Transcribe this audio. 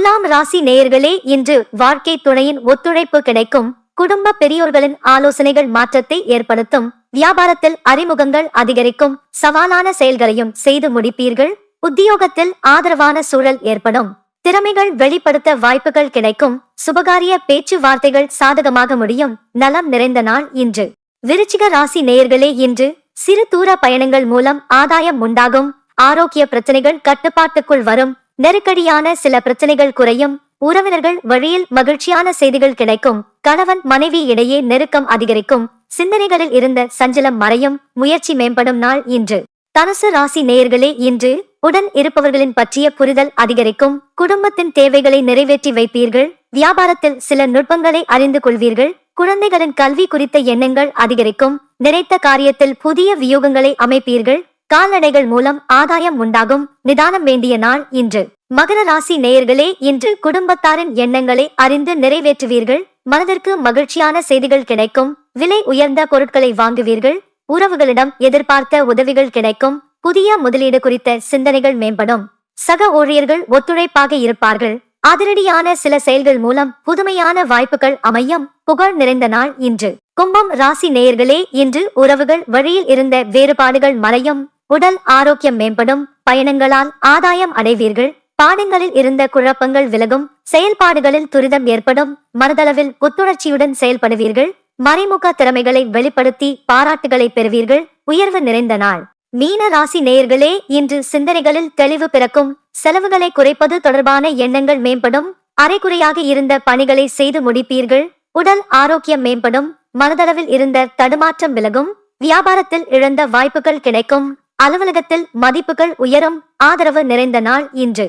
துலாம் ராசி நேயர்களே, இன்று வாழ்க்கை துணையின் ஒத்துழைப்பு கிடைக்கும். குடும்ப பெரியோர்களின் ஆலோசனைகள் மாற்றத்தை ஏற்படுத்தும். வியாபாரத்தில் அறிமுகங்கள் அதிகரிக்கும். சவாலான செயல்களையும் செய்து முடிப்பீர்கள். உத்தியோகத்தில் ஆதரவான சூழல் ஏற்படும். திறமைகள் வெளிப்படுத்த வாய்ப்புகள் கிடைக்கும். சுபகாரிய பேச்சுவார்த்தைகள் சாதகமாக முடியும். நலம் நிறைந்த நாள் இன்று. விருச்சிக ராசி நேயர்களே, இன்று சிறு தூர பயணங்கள் மூலம் ஆதாயம் உண்டாகும். ஆரோக்கிய பிரச்சனைகள் கட்டுப்பாட்டுக்குள் வரும். நெருக்கடியான சில பிரச்சனைகள் குறையும். உறவினர்கள் வழியில் மகிழ்ச்சியான செய்திகள் கிடைக்கும். கணவன் மனைவி இடையே நெருக்கம் அதிகரிக்கும். சிந்தனைகளில் இருந்த சஞ்சலம் மறையும். முயற்சி மேம்படும் நாள் இன்று. தனுசு ராசி நேயர்களே, இன்று உடன் இருப்பவர்களின் பற்றிய புரிதல் அதிகரிக்கும். குடும்பத்தின் தேவைகளை நிறைவேற்றி வைப்பீர்கள். வியாபாரத்தில் சில நுட்பங்களை அறிந்து கொள்வீர்கள். குழந்தைகளின் கல்வி குறித்த எண்ணங்கள் அதிகரிக்கும். நினைத்த காரியத்தில் புதிய வியூகங்களை அமைப்பீர்கள். கால்நடைகள் மூலம் ஆதாயம் உண்டாகும். நிதானம் வேண்டிய நாள் இன்று. மகர ராசி நேயர்களே, இன்று குடும்பத்தாரின் எண்ணங்களை அறிந்து நிறைவேற்றுவீர்கள். மனதிற்கு மகிழ்ச்சியான செய்திகள் கிடைக்கும். விலை உயர்ந்த பொருட்களை வாங்குவீர்கள். உறவுகளிடம் எதிர்பார்த்த உதவிகள் கிடைக்கும். புதிய முதலீடு குறித்த சிந்தனைகள் மேம்படும். சக ஊழியர்கள் ஒத்துழைப்பாக இருப்பார்கள். அதிரடியான சில செயல்கள் மூலம் புதுமையான வாய்ப்புகள் அமையும். புகழ் நிறைந்த நாள் இன்று. கும்பம் ராசி நேயர்களே, இன்று உறவுகள் வழியில் இருந்த வேறுபாடுகள் மறையும். உடல் ஆரோக்கியம் மேம்படும். பயணங்களால் ஆதாயம் அடைவீர்கள். பாடங்களில் இருந்த குழப்பங்கள் விலகும். செயல்பாடுகளில் துரிதம் ஏற்படும். மனதளவில் புத்துணர்ச்சியுடன் செயல்படுவீர்கள். மறைமுக திறமைகளை வெளிப்படுத்தி பாராட்டுகளை பெறுவீர்கள். உயர்வு நிறைந்த நாள். மீன ராசி நேயர்களே, இன்று சிந்தனைகளில் தெளிவு பிறக்கும். செலவுகளை குறைப்பது தொடர்பான எண்ணங்கள் மேம்படும். அரைகுறையாக இருந்த பணிகளை செய்து முடிப்பீர்கள். உடல் ஆரோக்கியம் மேம்படும். மனதளவில் இருந்த தடுமாற்றம் விலகும். வியாபாரத்தில் இழந்த வாய்ப்புகள் கிடைக்கும். அலுவலகத்தில் மதிப்புகள் உயரும். ஆதரவு நிறைந்த நாள் இன்று.